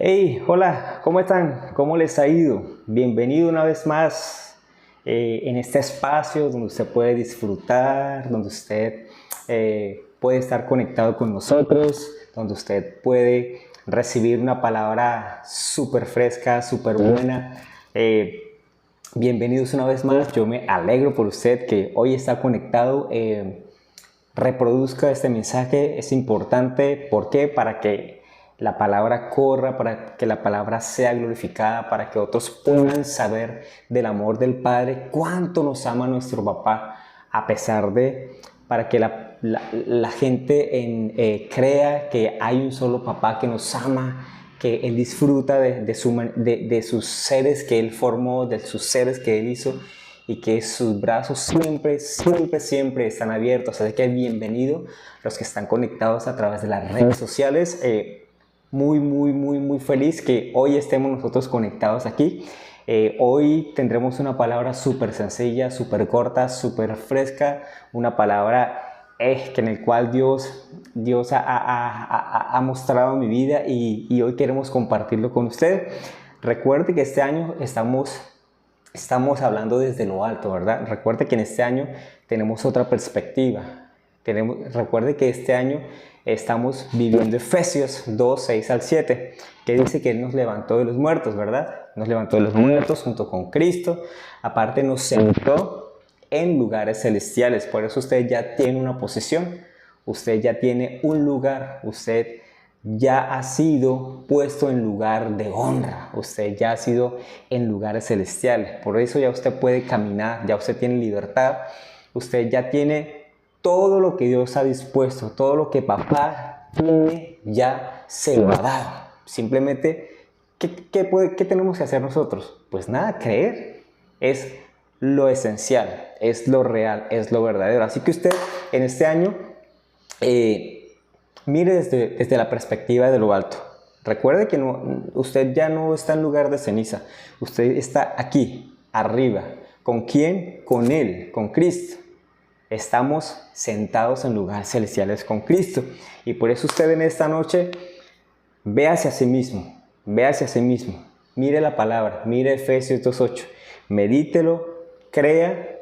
Hey, hola, ¿cómo están? ¿Cómo les ha ido? Bienvenido una vez más en este espacio donde usted puede disfrutar, donde usted puede estar conectado con nosotros, donde usted puede recibir una palabra súper fresca, súper buena. Bienvenidos una vez más, yo me alegro por usted que hoy está conectado. Reproduzca este mensaje, es importante. ¿Por qué? Para que la palabra corra, para que la palabra sea glorificada, para que otros puedan saber del amor del Padre, cuánto nos ama nuestro papá, a pesar de, para que la gente crea que hay un solo papá que nos ama, que Él disfruta de sus seres que Él formó, de sus seres que Él hizo, y que sus brazos siempre están abiertos. Así que bienvenido los que están conectados a través de las redes sociales. Muy feliz que hoy estemos nosotros conectados aquí. Hoy tendremos una palabra súper sencilla, súper corta, súper fresca, una palabra que en el cual Dios ha mostrado mi vida y hoy queremos compartirlo con usted. Recuerde que este año estamos hablando desde lo alto, ¿verdad? Recuerde que en este año tenemos otra perspectiva. Recuerde que este año estamos viviendo Efesios 2, 6 al 7, que dice que Él nos levantó de los muertos, ¿verdad? Nos levantó de los muertos junto con Cristo. Aparte nos sentó en lugares celestiales. Por eso usted ya tiene una posición, usted ya tiene un lugar, usted ya ha sido puesto en lugar de honra, usted ya ha sido en lugares celestiales. Por eso ya usted puede caminar, ya usted tiene libertad, usted ya tiene todo lo que Dios ha dispuesto, todo lo que papá tiene ya se lo ha dado. Simplemente, ¿qué tenemos que hacer nosotros? Pues nada, creer. Es lo esencial, es lo real, es lo verdadero. Así que usted en este año mire desde la perspectiva de lo alto. Recuerde que usted ya no está en lugar de ceniza. Usted está aquí, arriba. ¿Con quién? Con Él, con Cristo. Estamos sentados en lugares celestiales con Cristo. Y por eso usted en esta noche ve hacia sí mismo. Ve hacia sí mismo. Mire la palabra. Mire Efesios 2:8. Medítelo. Crea,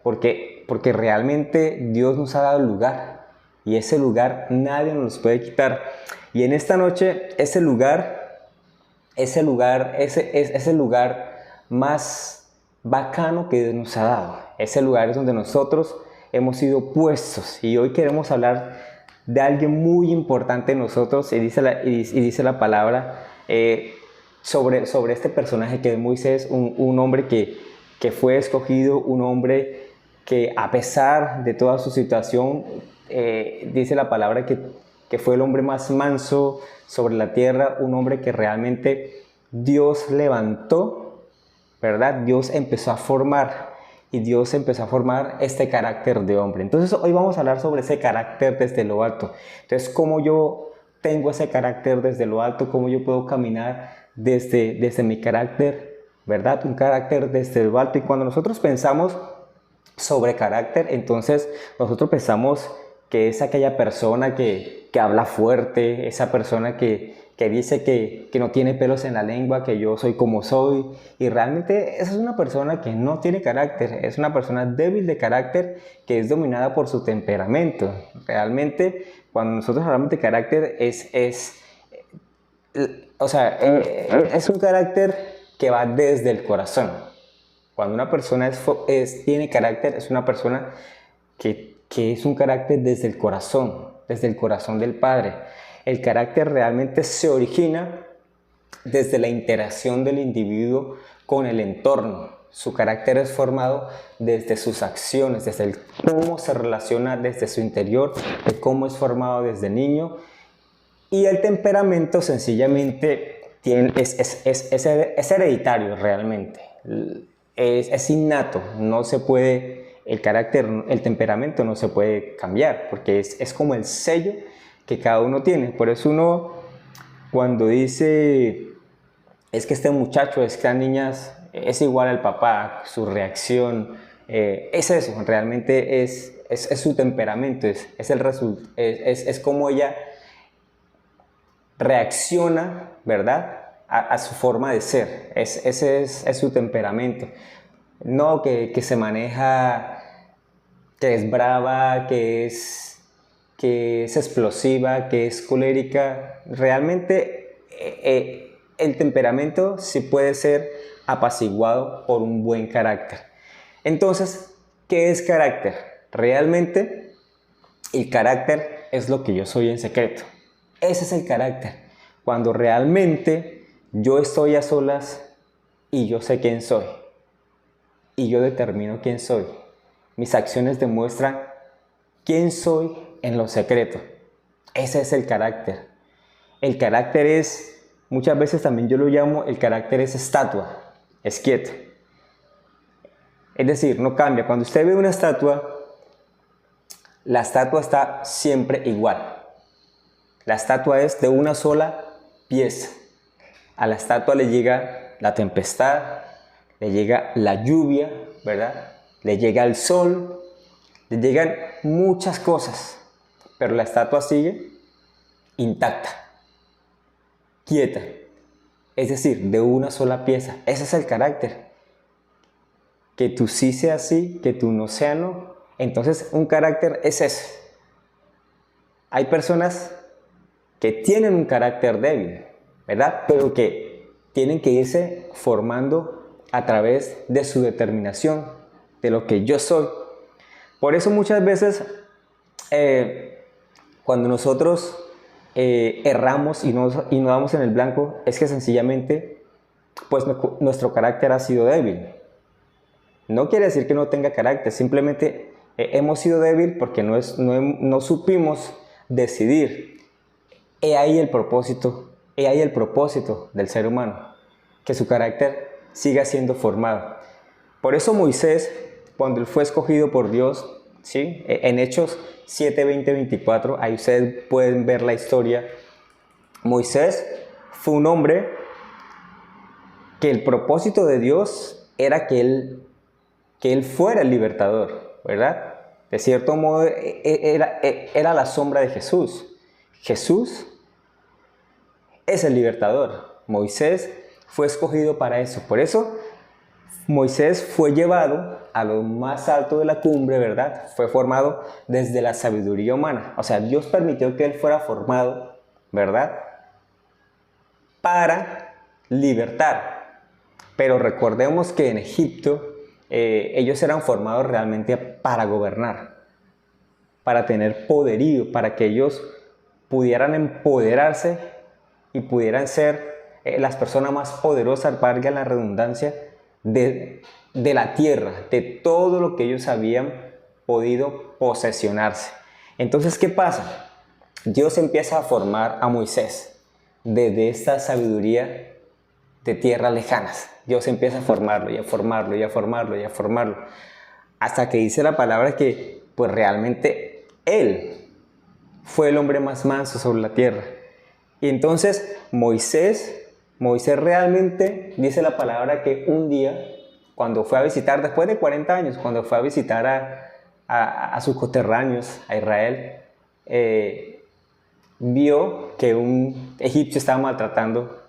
porque realmente Dios nos ha dado el lugar. Y ese lugar nadie nos lo puede quitar. Y en esta noche, ese lugar es el lugar más bacano que Dios nos ha dado. Ese lugar es donde nosotros hemos sido puestos. Y hoy queremos hablar de alguien muy importante en nosotros. Y dice la palabra sobre este personaje que es Moisés, un hombre que fue escogido, un hombre que a pesar de toda su situación, dice la palabra que fue el hombre más manso sobre la tierra, un hombre que realmente Dios levantó, ¿verdad? Dios empezó a formar y Dios empezó a formar este carácter de hombre. Entonces hoy vamos a hablar sobre ese carácter desde lo alto. Entonces, cómo yo tengo ese carácter desde lo alto, cómo yo puedo caminar desde mi carácter, ¿verdad? Un carácter desde lo alto. Y cuando nosotros pensamos sobre carácter, entonces nosotros pensamos que es aquella persona que habla fuerte, esa persona que dice que no tiene pelos en la lengua, que yo soy como soy, y realmente esa es una persona que no tiene carácter, es una persona débil de carácter que es dominada por su temperamento. Realmente cuando nosotros hablamos de carácter es un carácter que va desde el corazón. Cuando una persona tiene carácter, es una persona que es un carácter desde el corazón del Padre. El carácter realmente se origina desde la interacción del individuo con el entorno. Su carácter es formado desde sus acciones, desde cómo se relaciona desde su interior, de cómo es formado desde niño. Y el temperamento sencillamente es hereditario realmente. Es innato, no se puede, el carácter, el temperamento no se puede cambiar, porque es como el sello que cada uno tiene. Por eso uno, cuando dice, es que este muchacho, es que las niñas, es igual al papá, su reacción, es eso, realmente es su temperamento, es como ella reacciona, ¿verdad?, a su forma de ser. Ese es su temperamento. No que se maneja, que es brava, que es explosiva, que es colérica. Realmente el temperamento sí puede ser apaciguado por un buen carácter. Entonces, ¿qué es carácter? Realmente el carácter es lo que yo soy en secreto. Ese es el carácter. Cuando realmente yo estoy a solas y yo sé quién soy. Y yo determino quién soy. Mis acciones demuestran quién soy en lo secreto. Ese es el carácter. El carácter es, muchas veces también yo lo llamo, el carácter es estatua, es quieto. Es decir, no cambia. Cuando usted ve una estatua, la estatua está siempre igual. La estatua es de una sola pieza. A la estatua le llega la tempestad, le llega la lluvia, ¿verdad? Le llega el sol, le llegan muchas cosas, pero la estatua sigue intacta, quieta, es decir, de una sola pieza. Ese es el carácter. Que tú sí seas sí, que tú no seas no. Entonces, un carácter es eso. Hay personas que tienen un carácter débil, ¿verdad? Pero que tienen que irse formando a través de su determinación, de lo que yo soy. Por eso muchas veces cuando nosotros erramos y no damos en el blanco, es que sencillamente pues nuestro carácter ha sido débil. No quiere decir que no tenga carácter, simplemente hemos sido débil porque no supimos decidir. He ahí el propósito del ser humano, que su carácter siga siendo formado. Por eso Moisés, cuando él fue escogido por Dios, ¿sí?, en Hechos 7, 20, 24, ahí ustedes pueden ver la historia. Moisés fue un hombre que el propósito de Dios era que él fuera el libertador, ¿verdad? De cierto modo era la sombra de Jesús. Jesús es el libertador. Moisés fue escogido para eso. Por eso Moisés fue llevado a lo más alto de la cumbre, ¿verdad? Fue formado desde la sabiduría humana. O sea, Dios permitió que él fuera formado, ¿verdad?, para libertar. Pero recordemos que en Egipto ellos eran formados realmente para gobernar, para tener poderío, para que ellos pudieran empoderarse y pudieran ser las personas más poderosas, valga la redundancia, de la tierra, de todo lo que ellos habían podido posesionarse. Entonces, ¿qué pasa? Dios empieza a formar a Moisés desde esta sabiduría de tierras lejanas. Dios empieza a formarlo y a formarlo y a formarlo y a formarlo, hasta que dice la palabra que pues realmente él fue el hombre más manso sobre la tierra. Y entonces Moisés realmente dice la palabra que un día, cuando fue a visitar, después de 40 años, cuando fue a visitar a sus coterráneos, a Israel, vio que un egipcio estaba maltratando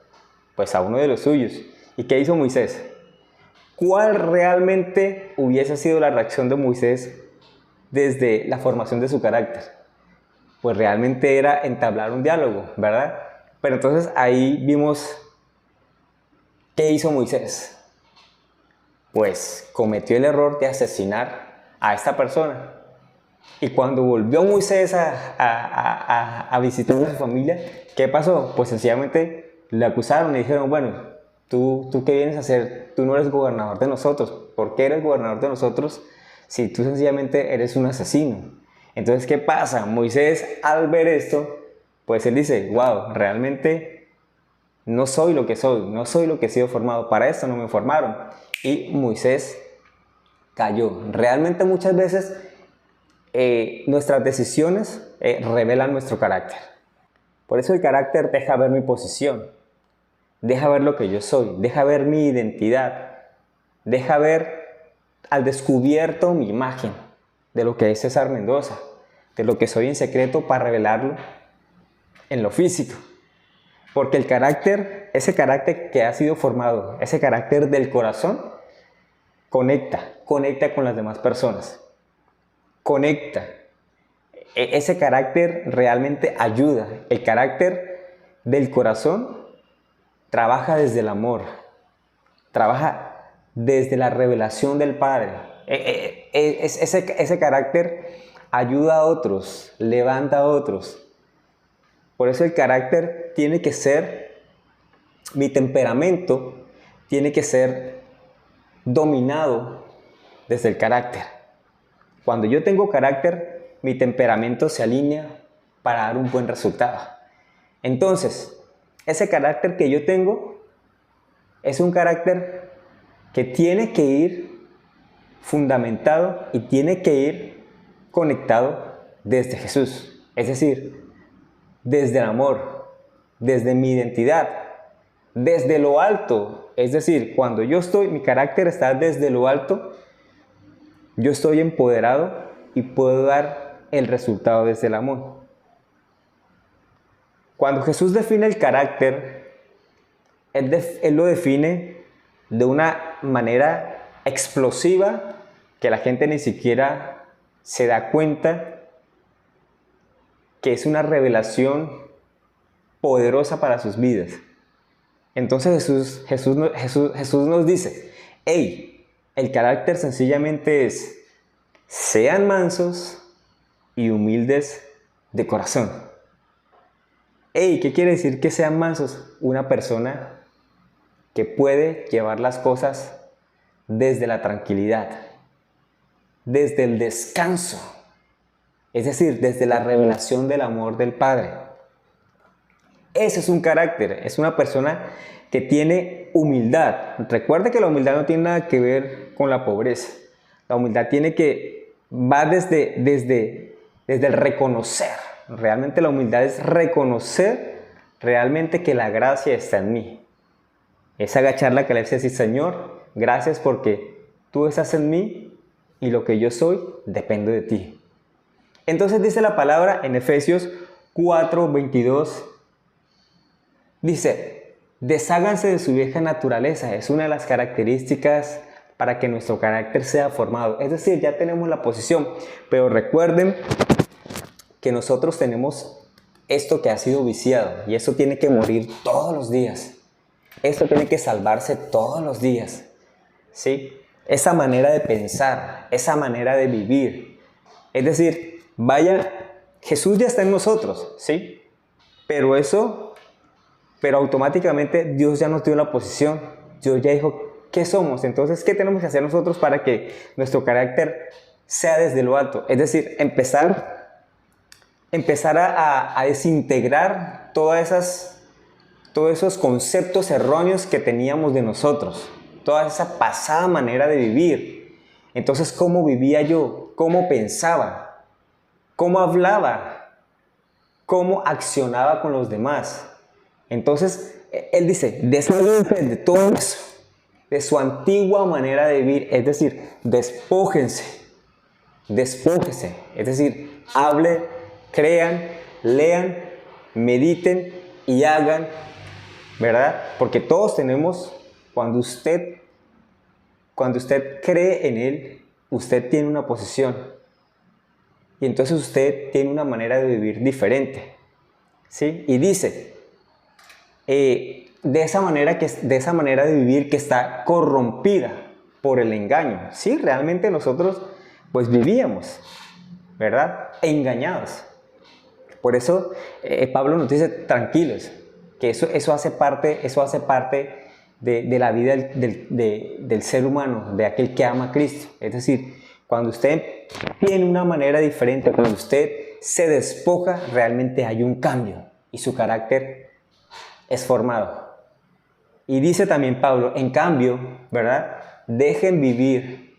pues a uno de los suyos. ¿Y qué hizo Moisés? ¿Cuál realmente hubiese sido la reacción de Moisés desde la formación de su carácter? Pues realmente era entablar un diálogo, ¿verdad? Pero entonces ahí vimos qué hizo Moisés. Pues cometió el error de asesinar a esta persona. Y cuando volvió Moisés a visitar a su familia, ¿qué pasó? Pues sencillamente le acusaron y dijeron, bueno, ¿tú qué vienes a hacer? Tú no eres gobernador de nosotros. ¿Por qué eres gobernador de nosotros si tú sencillamente eres un asesino? Entonces, ¿qué pasa? Moisés, al ver esto, pues él dice, wow, realmente no soy lo que soy, no soy lo que he sido formado, para esto no me formaron. Y Moisés cayó. Realmente muchas veces nuestras decisiones revelan nuestro carácter. Por eso el carácter deja ver mi posición, deja ver lo que yo soy, deja ver mi identidad, deja ver al descubierto mi imagen de lo que es César Mendoza, de lo que soy en secreto para revelarlo en lo físico. Porque el carácter, ese carácter que ha sido formado, ese carácter del corazón, conecta con las demás personas. Conecta. Ese carácter realmente ayuda. El carácter del corazón trabaja desde el amor, trabaja desde la revelación del Padre. Ese carácter ayuda a otros, levanta a otros. Por eso el carácter tiene que ser, mi temperamento tiene que ser dominado desde el carácter. Cuando yo tengo carácter, mi temperamento se alinea para dar un buen resultado. Entonces, ese carácter que yo tengo es un carácter que tiene que ir fundamentado y tiene que ir conectado desde Jesús. Es decir, desde el amor, desde mi identidad, desde lo alto. Es decir, cuando mi carácter está desde lo alto, yo estoy empoderado y puedo dar el resultado desde el amor. Cuando Jesús define el carácter, Él lo define de una manera explosiva que la gente ni siquiera se da cuenta que es una revelación poderosa para sus vidas. Entonces Jesús nos dice, hey, el carácter sencillamente es, sean mansos y humildes de corazón. Hey, ¿qué quiere decir que sean mansos? Una persona que puede llevar las cosas desde la tranquilidad, desde el descanso, es decir, desde la revelación del amor del Padre. Ese es un carácter, es una persona que tiene humildad. Recuerda que la humildad no tiene nada que ver con la pobreza. La humildad va desde el reconocer. Realmente la humildad es reconocer realmente que la gracia está en mí. Es agachar la cabeza y decir, Señor, gracias porque tú estás en mí y lo que yo soy depende de ti. Entonces dice la palabra en Efesios 4:22, dice, desháganse de su vieja naturaleza. Es una de las características para que nuestro carácter sea formado. Es decir, ya tenemos la posición, pero recuerden que nosotros tenemos esto que ha sido viciado y eso tiene que morir todos los días. Esto tiene que salvarse todos los días, ¿sí? Esa manera de pensar, esa manera de vivir. Es decir, Jesús ya está en nosotros, ¿sí? Pero automáticamente Dios ya nos dio la posición. Dios ya dijo, ¿qué somos? Entonces, ¿qué tenemos que hacer nosotros para que nuestro carácter sea desde lo alto? Es decir, empezar a desintegrar todos esos conceptos erróneos que teníamos de nosotros, toda esa pasada manera de vivir. Entonces, ¿cómo vivía yo? ¿Cómo pensaba? ¿Cómo hablaba? ¿Cómo accionaba con los demás? Entonces, Él dice, desháganse de todo eso, de su antigua manera de vivir, es decir, despójense, es decir, hablen, crean, lean, mediten y hagan, ¿verdad? Porque todos tenemos, cuando usted cree en Él, usted tiene una posición y entonces usted tiene una manera de vivir diferente, ¿sí? Y dice, de esa manera de vivir que está corrompida por el engaño. Sí, realmente nosotros pues vivíamos, ¿verdad? Engañados. Por eso Pablo nos dice, tranquilos, que eso hace parte de la vida del ser humano, de aquel que ama a Cristo. Es decir, cuando usted tiene una manera diferente, cuando usted se despoja, realmente hay un cambio y su carácter es formado. Y dice también Pablo, en cambio, ¿verdad? Dejen vivir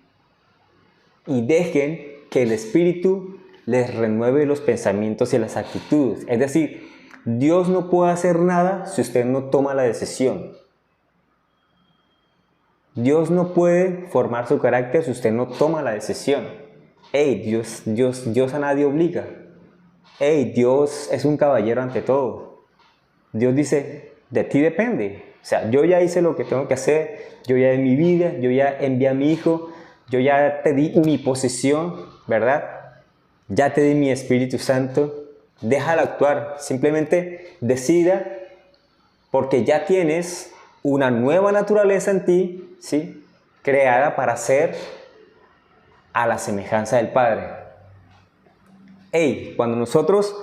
y dejen que el Espíritu les renueve los pensamientos y las actitudes. Es decir, Dios no puede hacer nada si usted no toma la decisión. Dios no puede formar su carácter si usted no toma la decisión. Hey, Dios a nadie obliga. Hey, Dios es un caballero ante todo. Dios dice, de ti depende. O sea, yo ya hice lo que tengo que hacer, yo ya di mi vida, yo ya envié a mi hijo, yo ya te di mi posición, ¿verdad? Ya te di mi Espíritu Santo, déjalo actuar, simplemente decida, porque ya tienes una nueva naturaleza en ti, ¿sí? Creada para ser a la semejanza del Padre. Cuando nosotros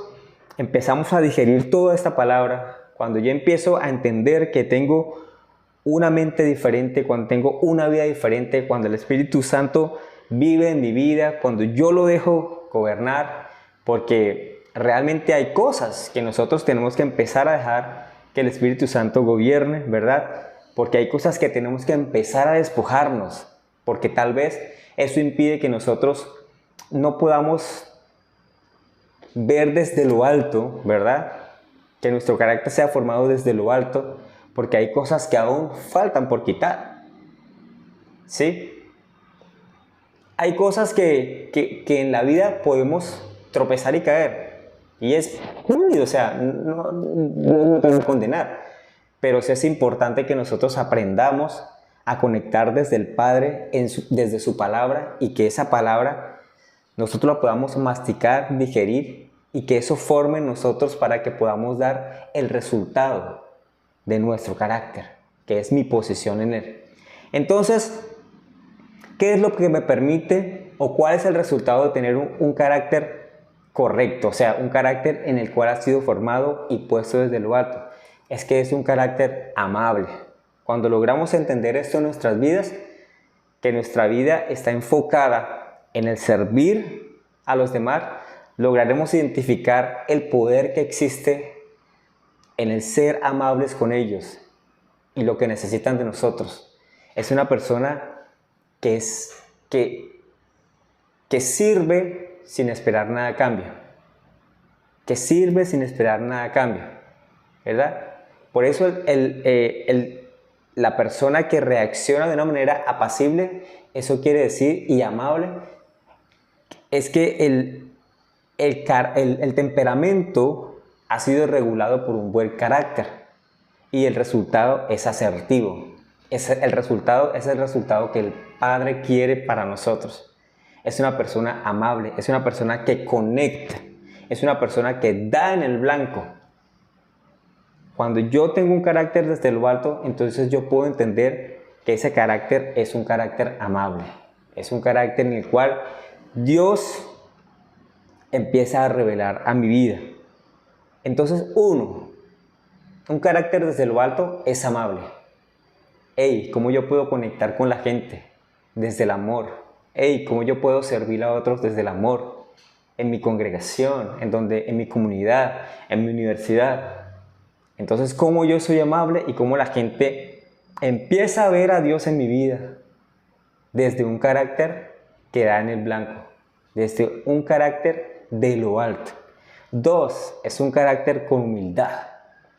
empezamos a digerir toda esta palabra, cuando yo empiezo a entender que tengo una mente diferente, cuando tengo una vida diferente, cuando el Espíritu Santo vive en mi vida, cuando yo lo dejo gobernar, porque realmente hay cosas que nosotros tenemos que empezar a dejar que el Espíritu Santo gobierne, ¿verdad? Porque hay cosas que tenemos que empezar a despojarnos, porque tal vez eso impide que nosotros no podamos ver desde lo alto, ¿verdad? Que nuestro carácter sea formado desde lo alto, porque hay cosas que aún faltan por quitar, ¿sí? Hay cosas que en la vida podemos tropezar y caer, y es válido, o sea, no tengo que condenar, pero sí es importante que nosotros aprendamos a conectar desde el Padre, desde su palabra, y que esa palabra nosotros la podamos masticar, digerir, y que eso forme en nosotros para que podamos dar el resultado de nuestro carácter, que es mi posición en él. Entonces, ¿qué es lo que me permite o cuál es el resultado de tener un carácter correcto? O sea, un carácter en el cual ha sido formado y puesto desde lo alto. Es que es un carácter amable. Cuando logramos entender esto en nuestras vidas, que nuestra vida está enfocada en el servir a los demás, lograremos identificar el poder que existe en el ser amables con ellos y lo que necesitan de nosotros. Es una persona que sirve sin esperar nada a cambio. Que sirve sin esperar nada a cambio, ¿verdad? Por eso la persona que reacciona de una manera apacible, eso quiere decir, y amable, es que el temperamento ha sido regulado por un buen carácter y el resultado es asertivo. Es el resultado que el Padre quiere para nosotros. Es una persona amable, es una persona que conecta, es una persona que da en el blanco. Cuando yo tengo un carácter desde lo alto, entonces yo puedo entender que ese carácter es un carácter amable. Es un carácter en el cual Dios empieza a revelar a mi vida. Entonces, un carácter desde lo alto es amable. ¿Cómo yo puedo conectar con la gente? Desde el amor. ¿Cómo yo puedo servir a otros desde el amor? En mi congregación, en mi comunidad, en mi universidad. Entonces, ¿cómo yo soy amable y cómo la gente empieza a ver a Dios en mi vida? Desde un carácter que da en el blanco. Desde un carácter de lo alto. 2, es un carácter con humildad.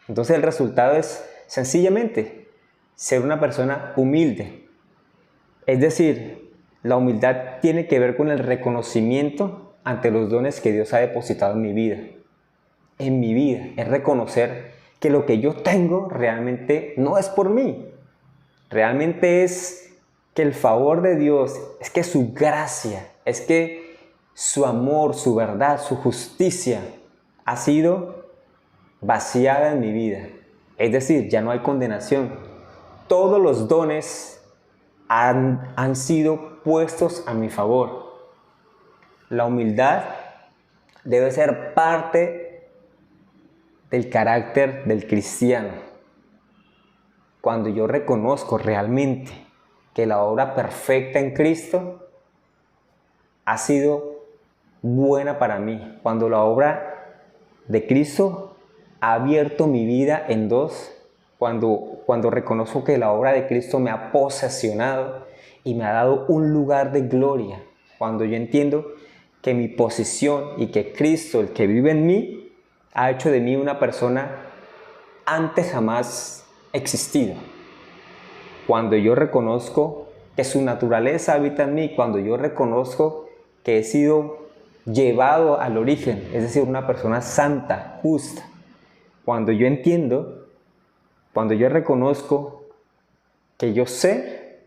Entonces el resultado es sencillamente ser una persona humilde. Es decir, la humildad tiene que ver con el reconocimiento ante los dones que Dios ha depositado en mi vida. En mi vida es reconocer que lo que yo tengo realmente no es por mí. Realmente es que el favor de Dios, es que su gracia, es que su amor, su verdad, su justicia ha sido vaciada en mi vida. Es decir, ya no hay condenación. Todos los dones han sido puestos a mi favor. La humildad debe ser parte del carácter del cristiano. Cuando yo reconozco realmente que la obra perfecta en Cristo ha sido buena para mí, cuando la obra de Cristo ha abierto mi vida en dos, cuando reconozco que la obra de Cristo me ha posesionado y me ha dado un lugar de gloria, cuando yo entiendo que mi posición y que Cristo, el que vive en mí, ha hecho de mí una persona antes jamás existida. Cuando yo reconozco que su naturaleza habita en mí, cuando yo reconozco que he sido llevado al origen, es decir, una persona santa, justa, Cuando yo entiendo, cuando yo reconozco que yo sé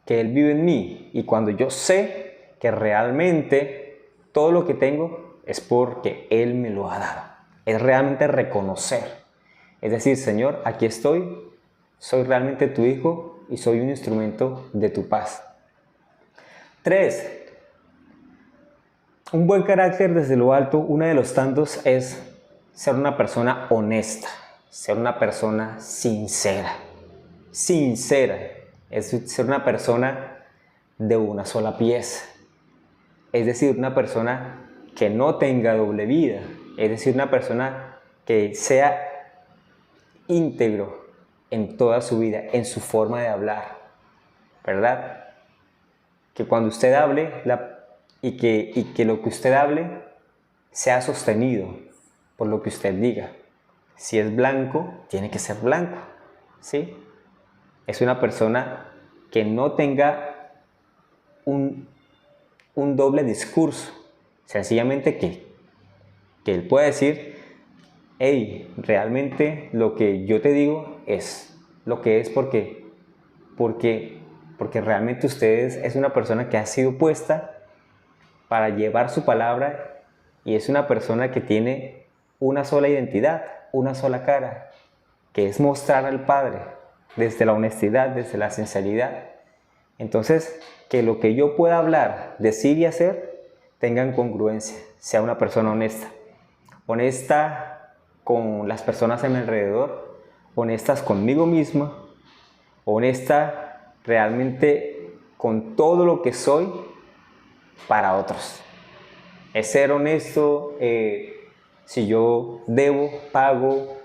que Él vive en mí y cuando yo sé que realmente todo lo que tengo es porque Él me lo ha dado. Es realmente reconocer. Es decir, Señor, aquí estoy, soy realmente tu hijo y soy un instrumento de tu paz. 3. Un buen carácter desde lo alto, uno de los tantos es ser una persona honesta, ser una persona sincera. Sincera es ser una persona de una sola pieza. Es decir, una persona que no tenga doble vida. Es decir, una persona que sea íntegro en toda su vida, en su forma de hablar, ¿verdad? Que cuando usted hable y que lo que usted hable sea sostenido por lo que usted diga. Si es blanco, tiene que ser blanco, ¿sí? Es una persona que no tenga un doble discurso, sencillamente que él pueda decir, hey, realmente lo que yo te digo es lo que es porque realmente usted es una persona que ha sido puesta para llevar su palabra y es una persona que tiene una sola identidad, una sola cara, que es mostrar al Padre desde la honestidad, desde la sinceridad. Entonces, que lo que yo pueda hablar, decir y hacer tengan congruencia, sea una persona honesta. Honesta con las personas a mi alrededor, honestas conmigo misma, honesta realmente con todo lo que soy para otros. Es ser honesto, si yo debo, pago,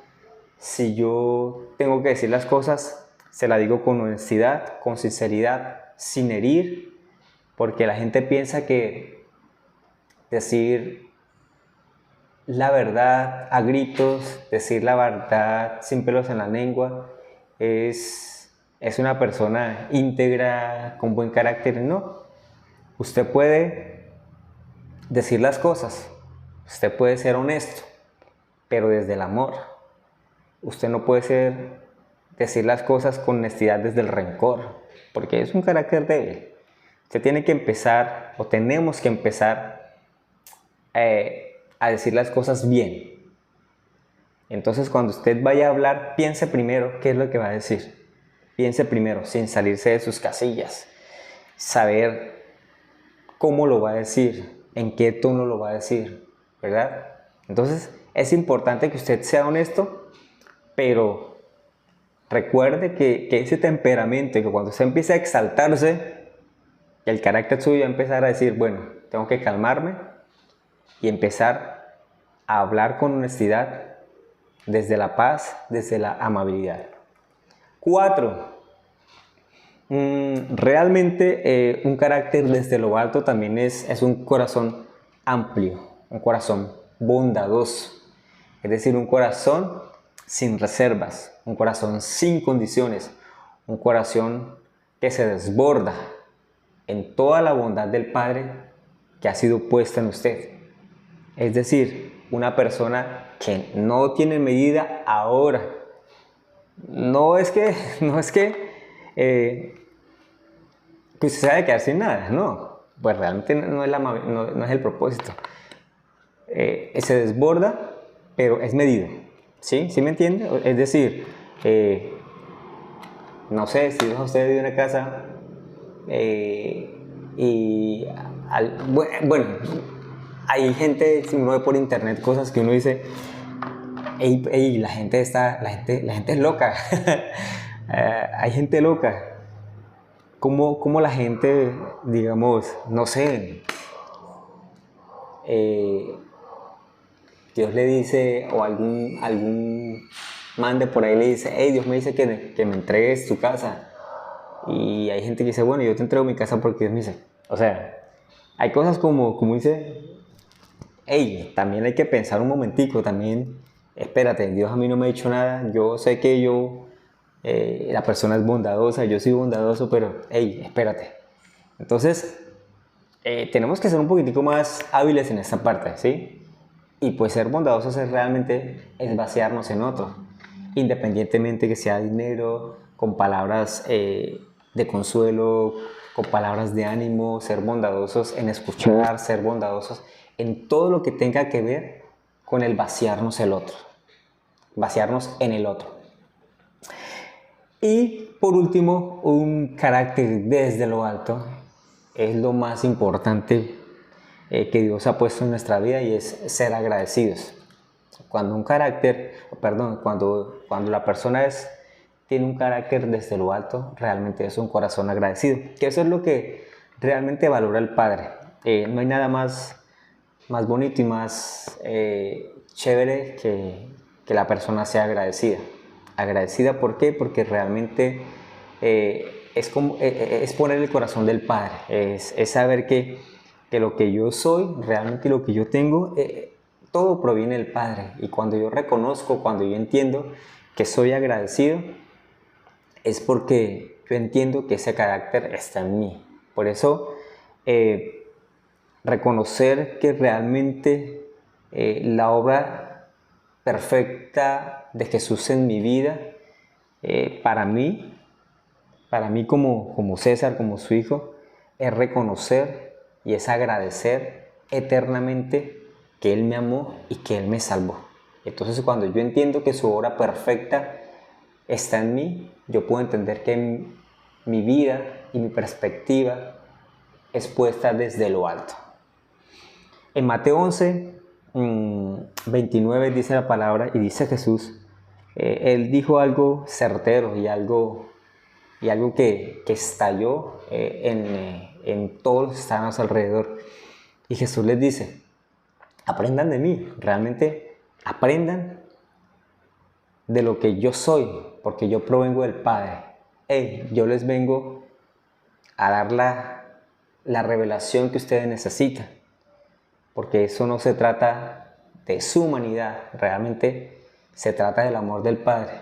si yo tengo que decir las cosas, se las digo con honestidad, con sinceridad, sin herir, porque la gente piensa que decir la verdad a gritos, decir la verdad sin pelos en la lengua, es una persona íntegra, con buen carácter. No, usted puede decir las cosas, usted puede ser honesto, pero desde el amor. Usted no puede decir las cosas con honestidad desde el rencor, porque es un carácter débil. Usted tiene que empezar, o tenemos que empezar a decir las cosas bien. Entonces, cuando usted vaya a hablar, piense primero qué es lo que va a decir. Piense primero, sin salirse de sus casillas. Saber cómo lo va a decir, en qué tono lo va a decir, ¿verdad? Entonces, es importante que usted sea honesto, pero recuerde que ese temperamento, que cuando usted empiece a exaltarse, el carácter suyo va a empezar a decir, bueno, tengo que calmarme y empezar a hablar con honestidad, desde la paz, desde la amabilidad. 4. Realmente un carácter desde lo alto también es un corazón amplio, un corazón bondadoso, es decir, un corazón sin reservas, un corazón sin condiciones, un corazón que se desborda en toda la bondad del Padre que ha sido puesta en usted. Es decir, una persona que no tiene medida ahora. No es que usted se va a quedar sin nada, no. Pues realmente no es el propósito. Se desborda, pero es medido. ¿Sí? ¿Sí me entiende? Es decir, no sé, si usted vive en una casa y bueno, hay gente, si uno ve por internet cosas que uno dice, la gente es loca. Hay gente loca. ¿Cómo la gente, digamos, no sé, Dios le dice, o algún man de por ahí le dice, hey, Dios me dice que me entregues tu casa. Y hay gente que dice, bueno, yo te entrego mi casa porque Dios me dice. O sea, hay cosas como dice, hey, también hay que pensar un momentico, también, espérate, Dios a mí no me ha dicho nada, yo sé que la persona es bondadosa, yo soy bondadoso, pero, hey, espérate. Entonces, tenemos que ser un poquitico más hábiles en esta parte, ¿sí? Y pues ser bondadosos es realmente es vaciarnos en otro, independientemente que sea dinero, con palabras de consuelo, con palabras de ánimo, ser bondadosos en escuchar, ser bondadosos en todo lo que tenga que ver con el vaciarnos el otro, vaciarnos en el otro. Y por último, un carácter desde lo alto es lo más importante que Dios ha puesto en nuestra vida, y es ser agradecidos. Cuando cuando la persona tiene un carácter desde lo alto, realmente es un corazón agradecido, que eso es lo que realmente valora el Padre. No hay nada más bonito y más chévere que la persona sea agradecida. Agradecida, ¿por qué? Porque realmente es poner el corazón del Padre, es saber que lo que yo soy, realmente lo que yo tengo, todo proviene del Padre. Y cuando yo reconozco, cuando yo entiendo que soy agradecido, es porque yo entiendo que ese carácter está en mí. Por eso, reconocer que realmente la obra perfecta de Jesús en mi vida, para mí como César, como su hijo, es reconocer y es agradecer eternamente que Él me amó y que Él me salvó. Entonces, cuando yo entiendo que su obra perfecta está en mí, yo puedo entender que mi vida y mi perspectiva es puesta desde lo alto. En Mateo 11, 29 dice la palabra, y dice Jesús, Él dijo algo certero y algo que estalló en todos los que estaban a su alrededor. Y Jesús les dice, aprendan de mí, realmente aprendan de lo que yo soy, porque yo provengo del Padre. Yo les vengo a dar la revelación que ustedes necesitan, porque eso no se trata de su humanidad, realmente se trata del amor del Padre.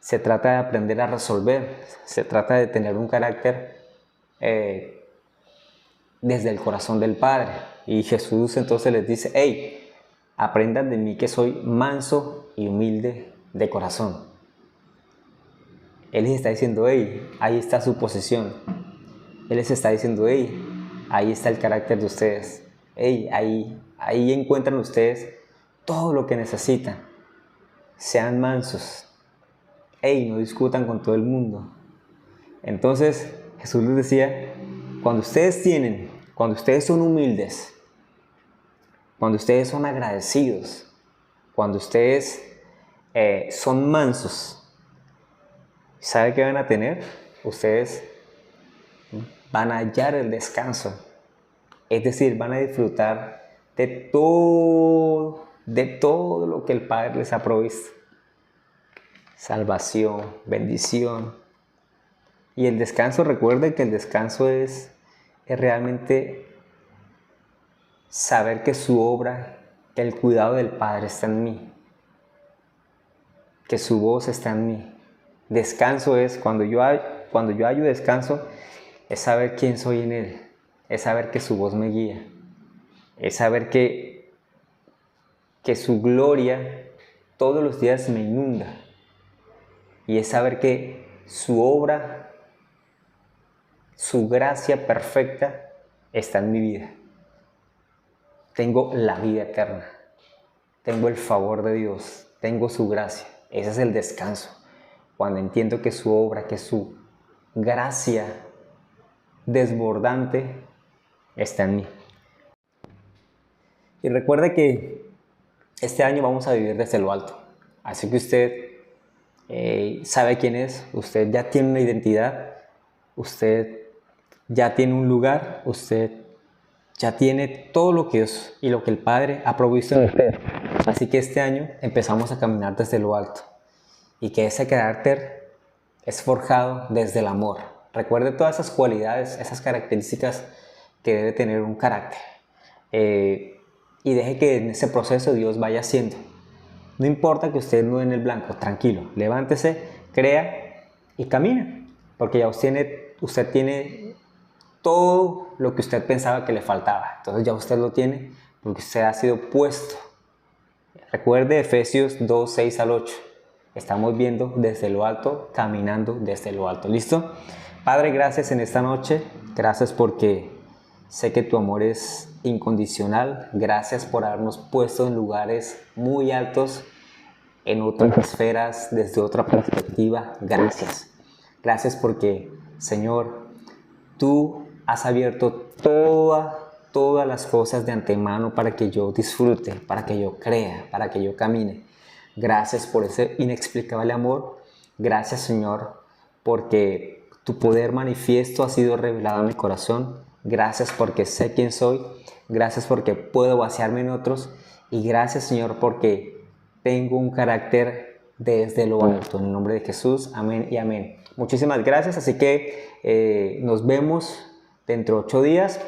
Se trata de aprender a resolver, se trata de tener un carácter desde el corazón del Padre. Y Jesús entonces les dice, hey, aprendan de mí que soy manso y humilde de corazón. Él les está diciendo, hey, ahí está su posición. Él les está diciendo, hey, ahí está el carácter de ustedes. Hey, ahí encuentran ustedes todo lo que necesitan. Sean mansos. Hey, no discutan con todo el mundo. Entonces Jesús les decía, cuando ustedes son humildes, cuando ustedes son agradecidos, cuando ustedes son mansos, ¿sabe qué van a tener? Ustedes van a hallar el descanso. Es decir, van a disfrutar de todo lo que el Padre les ha provisto. Salvación, bendición. Y el descanso, recuerden que el descanso es realmente saber que su obra, que el cuidado del Padre está en mí, que su voz está en mí. Descanso es, cuando yo hallo descanso, es saber quién soy en Él, es saber que su voz me guía, es saber que su gloria todos los días me inunda, y es saber que su obra, su gracia perfecta está en mi vida. Tengo la vida eterna, tengo el favor de Dios, tengo su gracia. Ese es el descanso, cuando entiendo que su obra, que su gracia desbordante está en mí. Y recuerde que este año vamos a vivir desde lo alto, así que usted sabe quién es, usted ya tiene una identidad, usted ya tiene un lugar, usted ya tiene todo lo que Dios y lo que el Padre ha provisto en usted. Así que este año empezamos a caminar desde lo alto, y que ese carácter es forjado desde el amor. Recuerde todas esas cualidades, esas características que debe tener un carácter, y deje que en ese proceso Dios vaya haciendo. No importa que usted no dé en el blanco, tranquilo, levántese, crea y camina, porque ya usted tiene todo lo que usted pensaba que le faltaba. Entonces ya usted lo tiene, porque usted ha sido puesto Recuerde Efesios 2, 6 al 8. Estamos viendo desde lo alto, caminando desde lo alto. ¿Listo? Padre, gracias en esta noche. Gracias porque sé que tu amor es incondicional. Gracias por habernos puesto en lugares muy altos, en otras esferas, desde otra perspectiva. Gracias. Gracias porque, Señor, tú has abierto todas las cosas de antemano para que yo disfrute, para que yo crea, para que yo camine. Gracias por ese inexplicable amor. Gracias, Señor, porque tu poder manifiesto ha sido revelado en mi corazón. Gracias porque sé quién soy. Gracias porque puedo vaciarme en otros. Y gracias, Señor, porque tengo un carácter desde lo alto. En el nombre de Jesús, amén y amén. Muchísimas gracias. Así que nos vemos dentro de 8 días.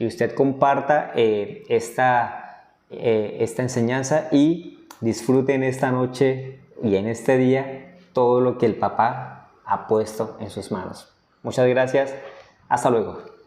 Y usted comparta esta enseñanza y disfruten esta noche y en este día todo lo que el papá ha puesto en sus manos. Muchas gracias. Hasta luego.